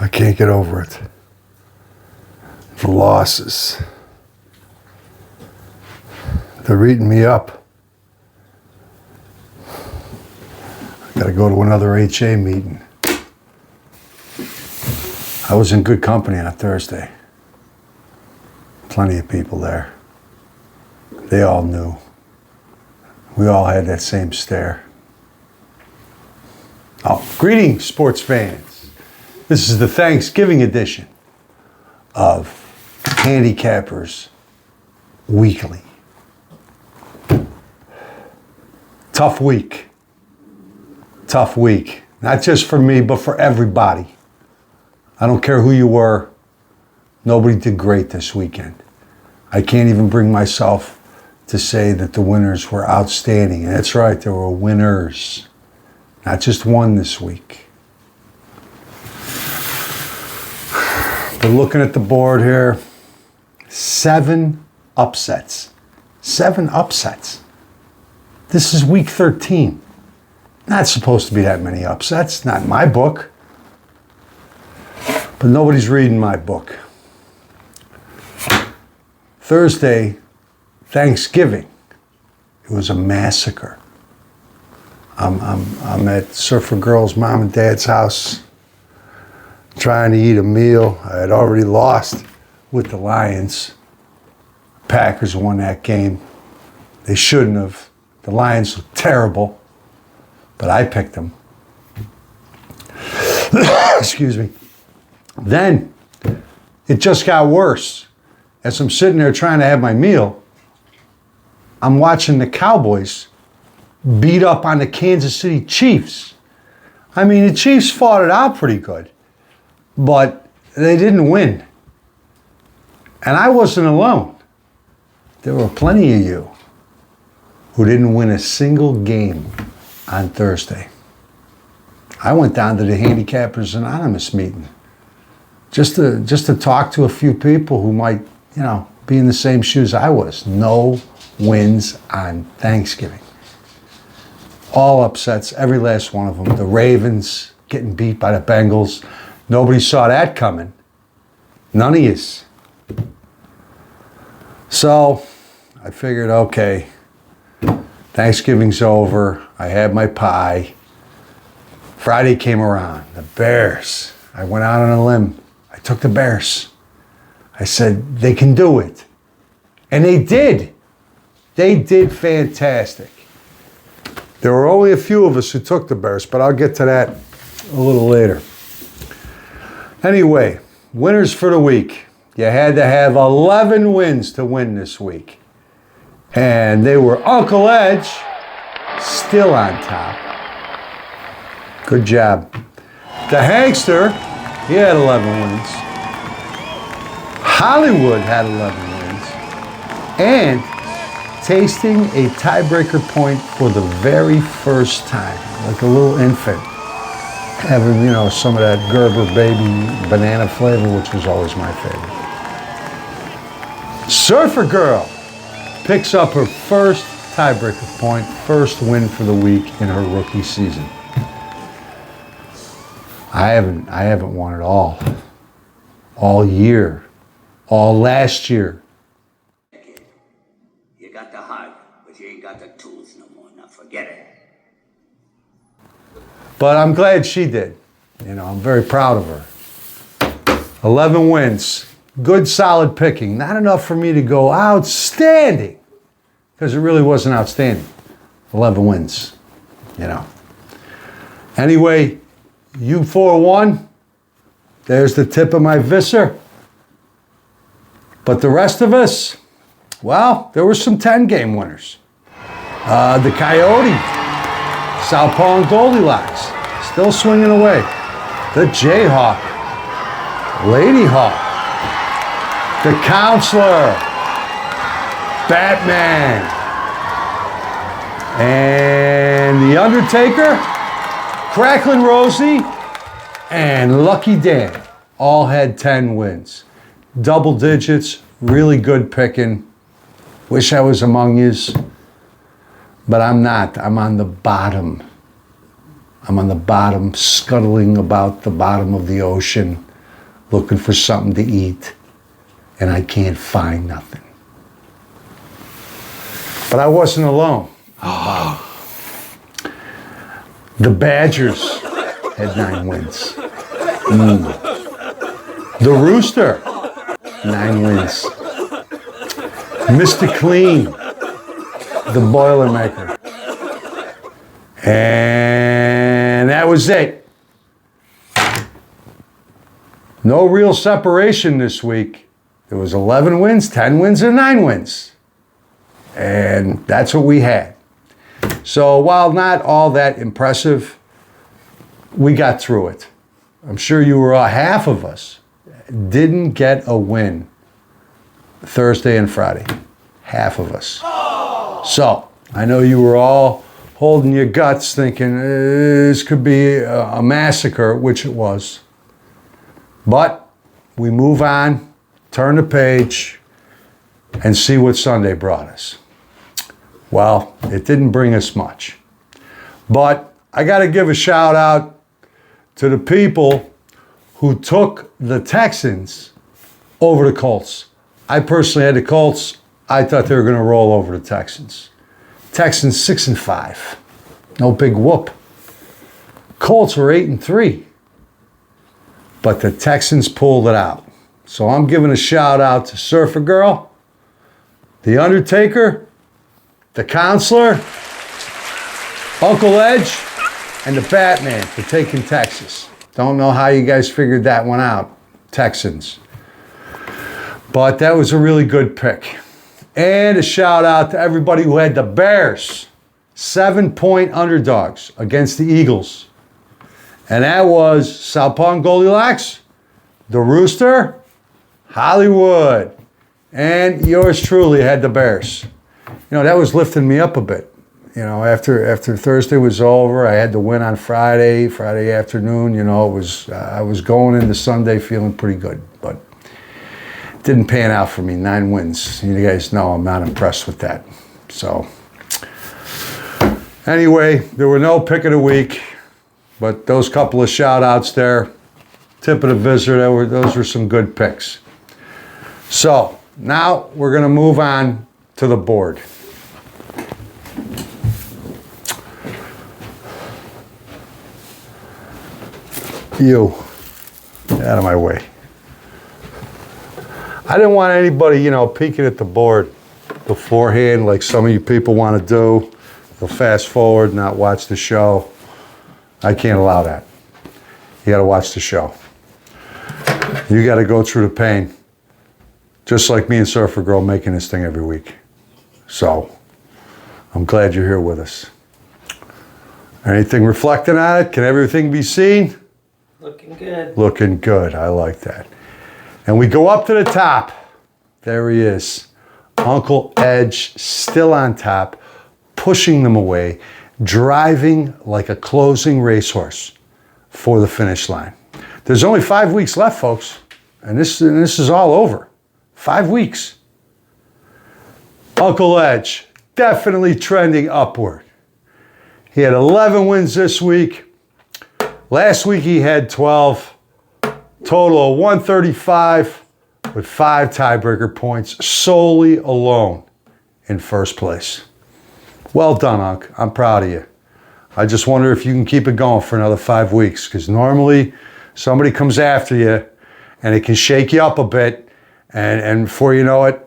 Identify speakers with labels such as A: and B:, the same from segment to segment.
A: I can't get over it. The losses. They're eating me up. I gotta go to another HA meeting. I was in good company on Thursday. Plenty of people there. They all knew. We all had that same stare. Oh, greetings, sports fans. This is the Thanksgiving edition of Handicappers Weekly. Tough week. Tough week. Not just for me, but for everybody. I don't care who you were. Nobody did great this weekend. I can't even bring myself to say that the winners were outstanding. And that's right, there were winners. Not just one this week. But looking at the board here, 7 upsets. 7 upsets. This is week 13. Not supposed to be that many upsets, not in my book. But nobody's reading my book. Thursday, Thanksgiving, it was a massacre. I'm at Surfer Girl's mom and dad's house trying to eat a meal. I had already lost with the Lions. Packers won that game. They shouldn't have. The Lions looked terrible, but I picked them. Excuse me. Then it just got worse. As I'm sitting there trying to have my meal, I'm watching the Cowboys beat up on the Kansas City Chiefs. I mean, the Chiefs fought it out pretty good, but they didn't win. And I wasn't alone. There were plenty of you who didn't win a single game on Thursday. I went down to the Handicappers Anonymous meeting just to talk to a few people who might, be in the same shoes I was. No wins on Thanksgiving. All upsets, every last one of them. The Ravens getting beat by the Bengals. Nobody saw that coming. None of yous. So I figured, okay, Thanksgiving's over. I had my pie. Friday came around. The Bears. I went out on a limb. I took the Bears. I said, they can do it. And they did. They did fantastic. There were only a few of us who took the Bears, but I'll get to that a little later. Anyway, winners for the week. You had to have 11 wins to win this week. And they were Uncle Edge, still on top. Good job. The Hankster, he had 11 wins. Hollywood had 11 wins. And tasting a tiebreaker point for the very first time, like a little infant, having, some of that Gerber baby banana flavor, which was always my favorite. Surfer Girl picks up her first tiebreaker point, first win for the week in her rookie season. I haven't won it all year, all last year.
B: You got the heart, but you ain't got the tools no more. Now forget it.
A: But I'm glad she did. I'm very proud of her. 11 wins. Good, solid picking. Not enough for me to go outstanding, because it really wasn't outstanding. 11 wins, Anyway, you 4-1. There's the tip of my visor. But the rest of us, well, there were some 10-game winners. The Coyote, Southpaw and Goldilocks, still swinging away. The Jayhawk, Lady Hawk, the Counselor, Batman, and the Undertaker, Cracklin' Rosie, and Lucky Dan all had 10 wins. Double digits, really good picking. Wish I was among yous, but I'm not. I'm on the bottom. I'm on the bottom, scuttling about the bottom of the ocean. looking for something to eat, and I can't find nothing. But I wasn't alone. The Badgers had 9 wins. The Rooster, 9 wins. Mr. Clean, the Boilermaker. And that was it. No real separation this week. There was 11 wins, 10 wins, and 9 wins. And that's what we had. So while not all that impressive, we got through it. I'm sure you were half of us didn't get a win Thursday and Friday. Half of us. So I know you were all holding your guts thinking this could be a massacre, which it was. But we move on, turn the page, and see what Sunday brought us. Well, it didn't bring us much. But I got to give a shout out to the people who took the Texans over the Colts. I personally had the Colts. I thought they were going to roll over the Texans. Texans 6-5. No big whoop. Colts were 8-3. But the Texans pulled it out. So I'm giving a shout out to Surfer Girl, The Undertaker, the Counselor, Uncle Edge, and the Batman for taking Texas. Don't know how you guys figured that one out, Texans. But that was a really good pick. And a shout out to everybody who had the Bears, 7-point underdogs against the Eagles. And that was Southpaw and Goldilocks, the Rooster, Hollywood, and yours truly had the Bears. You know, that was lifting me up a bit. You know, after Thursday was over, I had to win on Friday afternoon. You know, I was going into Sunday feeling pretty good, but it didn't pan out for me. 9 wins. You guys know I'm not impressed with that. So anyway, there were no pick of the week, but those couple of shout outs there, tip of the visitor, those were some good picks. So now we're going to move on to the board. You, get out of my way. I didn't want anybody, peeking at the board beforehand like some of you people want to do. They'll fast forward, not watch the show. I can't allow that. You got to watch the show. You got to go through the pain. Just like me and Surfer Girl making this thing every week. So, I'm glad you're here with us. Anything reflecting on it? Can everything be seen?
C: Looking good.
A: Looking good. I like that. And we go up to the top. There he is. Uncle Edge still on top, pushing them away, driving like a closing racehorse for the finish line. There's only 5 weeks left, folks. And this is all over. 5 weeks. Uncle Edge, definitely trending upward. He had 11 wins this week. Last week he had 12. Total of 135 with 5 tiebreaker points solely alone in first place. Well done, Unc. I'm proud of you. I just wonder if you can keep it going for another 5 weeks, because normally somebody comes after you and it can shake you up a bit, and before you know it,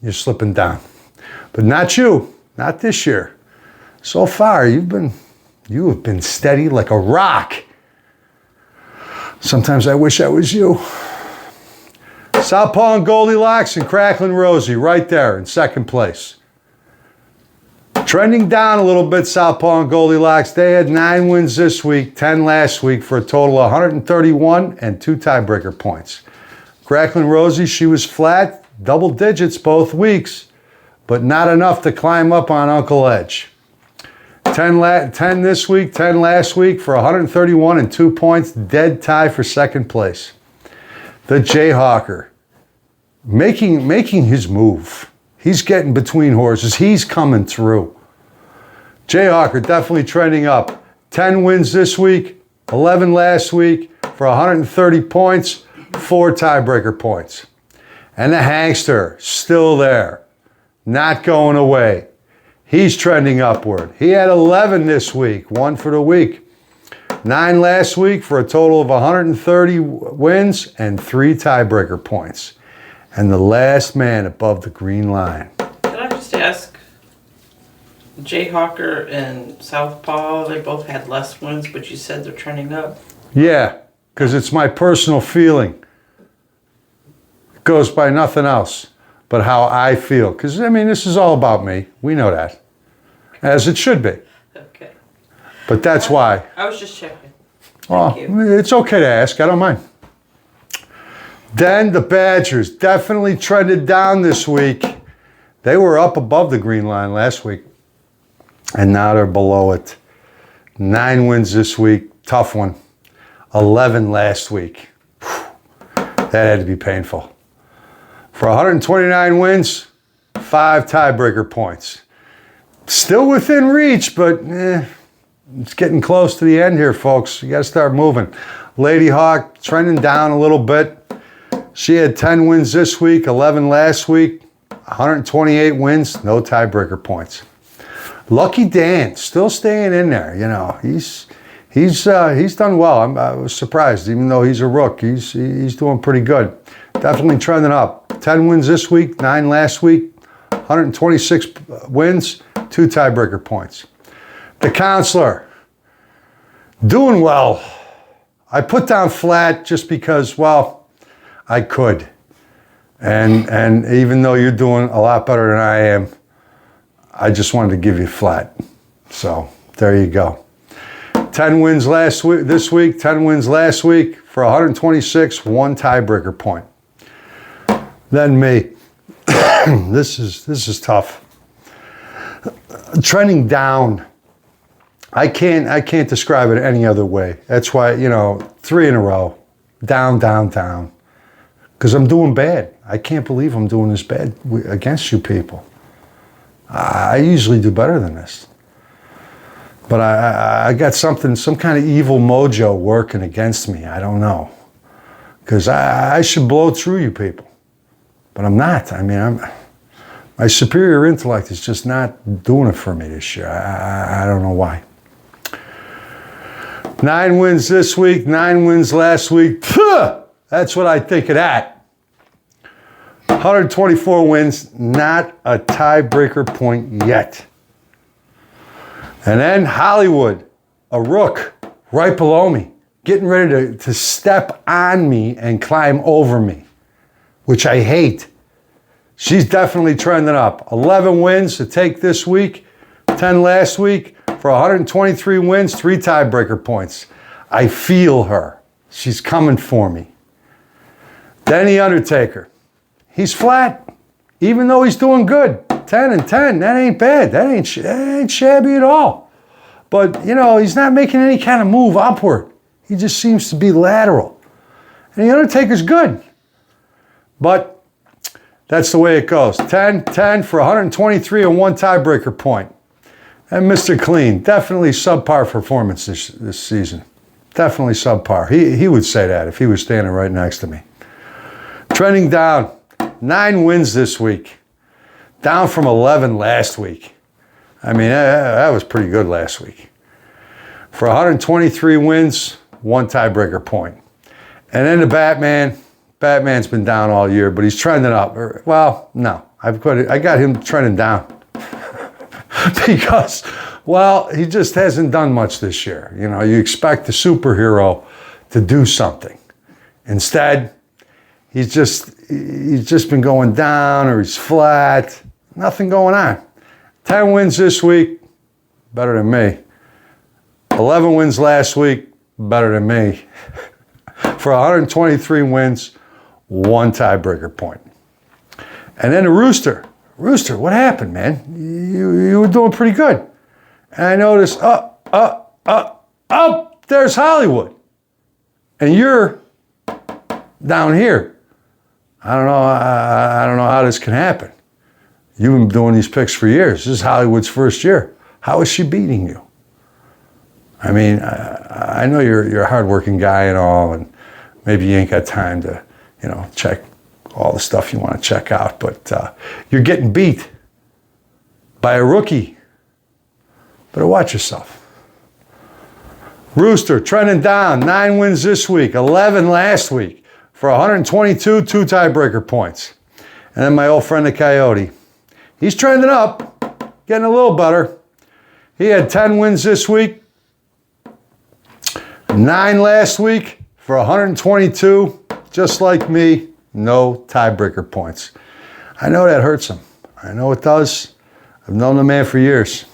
A: you're slipping down. But not you, not this year. So far, you have been steady like a rock. Sometimes I wish I was you. Southpaw and Goldilocks and Cracklin' Rosie right there in second place. Trending down a little bit, Southpaw and Goldilocks. They had 9 wins this week, 10 last week, for a total of 131 and 2 tiebreaker points. Cracklin' Rosie, she was flat, double digits both weeks, but not enough to climb up on Uncle Edge. 10 this week, 10 last week for 131 and 2 points, dead tie for second place. The Jayhawker, making his move. He's getting between horses. He's coming through. Jayhawker definitely trending up. 10 wins this week, 11 last week for 130 points, 4 tiebreaker points. And the Hankster, still there, not going away. He's trending upward. He had 11 this week, 1 for the week. 9 last week for a total of 130 wins and 3 tiebreaker points. And the last man above the green line.
C: Can I just ask, Jayhawker and Southpaw, they both had less wins, but you said they're trending up.
A: Yeah, because it's my personal feeling. It goes by nothing else but how I feel. Because, I mean, this is all about me. We know that. As it should be.
C: Okay.
A: But that's why.
C: I was just checking.
A: Oh,
C: Thank you.
A: it's okay to ask. I don't mind. Then the Badgers definitely trended down this week. They were up above the green line last week. And now they're below it. 9 wins this week. Tough one. 11 last week. Whew. That had to be painful. For 129 wins, 5 tiebreaker points. Still within reach, but it's getting close to the end here, folks. You got to start moving. Lady Hawk trending down a little bit. She had 10 wins this week, 11 last week, 128 wins, no tiebreaker points. Lucky Dan still staying in there. You know, he's done well. I was surprised, even though he's a rook. He's doing pretty good. Definitely trending up. 10 wins this week, 9 last week, 126 wins, 2 tiebreaker points. The Counselor, doing well. I put down flat just because, well, I could. And even though you're doing a lot better than I am, I just wanted to give you flat. So there you go. 10 wins this week, 10 wins last week for 126, 1 tiebreaker point. Then me. This is tough. Trending down. I can't describe it any other way. That's why, 3 in a row. Down, down, down. Because I'm doing bad. I can't believe I'm doing this bad against you people. I usually do better than this. But I got some kind of evil mojo working against me. I don't know. Because I should blow through you people. But I'm not. I mean, my superior intellect is just not doing it for me this year. I don't know why. 9 wins this week, 9 wins last week. Puh! That's what I think of that. 124 wins, not a tiebreaker point yet. And then Hollywood, a rook, right below me, getting ready to step on me and climb over me, which I hate. She's definitely trending up. 11 wins to take this week, 10 last week for 123 wins, 3 tiebreaker points. I feel her. She's coming for me. Then the Undertaker. He's flat, even though he's doing good. 10 and 10, that ain't bad. That ain't shabby at all. But, he's not making any kind of move upward. He just seems to be lateral. And the Undertaker's good. But that's the way it goes. 10 for 123 and 1 tiebreaker point. And Mr. Clean, definitely subpar performance this season. Definitely subpar. He would say that if he was standing right next to me. Trending down. 9 wins this week. Down from 11 last week. I mean, that was pretty good last week. For 123 wins, 1 tiebreaker point. And then the Batman. Batman's been down all year, but he's trending up. Well, no. I got him trending down. Because, well, he just hasn't done much this year. You expect the superhero to do something. Instead, he's just been going down, or he's flat. Nothing going on. 10 wins this week, better than me. 11 wins last week, better than me. For 123 wins, 1 tiebreaker point. And then the Rooster. Rooster, what happened, man? You were doing pretty good. And I noticed, there's Hollywood. And you're down here. I don't know how this can happen. You've been doing these picks for years. This is Hollywood's first year. How is she beating you? I mean, I know you're a hardworking guy and all, and maybe you ain't got time to check all the stuff you want to check out. But you're getting beat by a rookie. Better watch yourself. Rooster trending down, 9 wins this week, 11 last week for 122, 2 tiebreaker points. And then my old friend the Coyote, he's trending up, getting a little better. He had 10 wins this week, 9 last week for 122, just like me, no tiebreaker points. I know that hurts him. I know it does. I've known the man for years.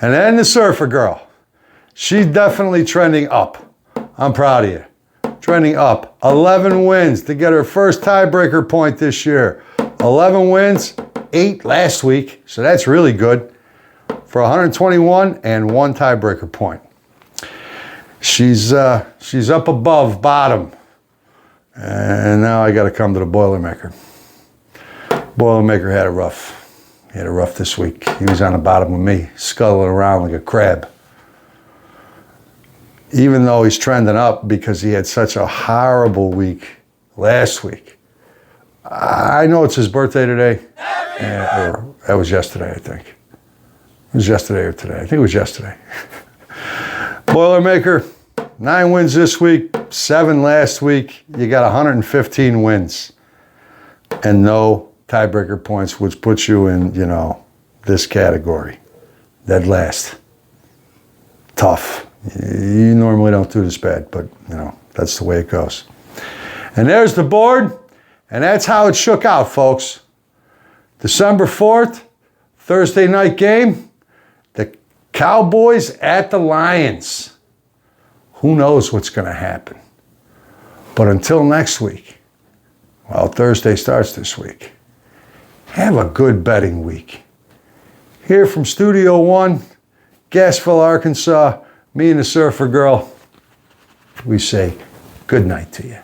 A: And then the Surfer Girl. She's definitely trending up. I'm proud of you. Trending up. 11 wins to get her first tiebreaker point this year. 11 wins, 8 last week. So that's really good for 121 and 1 tiebreaker point. She's up above bottom. And now I got to come to the Boilermaker. Boilermaker had a rough this week. He was on the bottom with me, scuttling around like a crab. Even though he's trending up because he had such a horrible week last week. I know it's his birthday today. Or that was yesterday, I think. It was yesterday or today. I think it was yesterday. Boilermaker, 9 wins this week, 7 last week. You got 115 wins and no tiebreaker points, which puts you in, this category. Dead last. Tough. You normally don't do this bad, but, that's the way it goes. And there's the board, and that's how it shook out, folks. December 4th, Thursday night game, the Cowboys at the Lions. Who knows what's going to happen? But until next week, Thursday starts this week, have a good betting week. Here from Studio One, Gassville, Arkansas, me and the Surfer Girl, we say good night to you.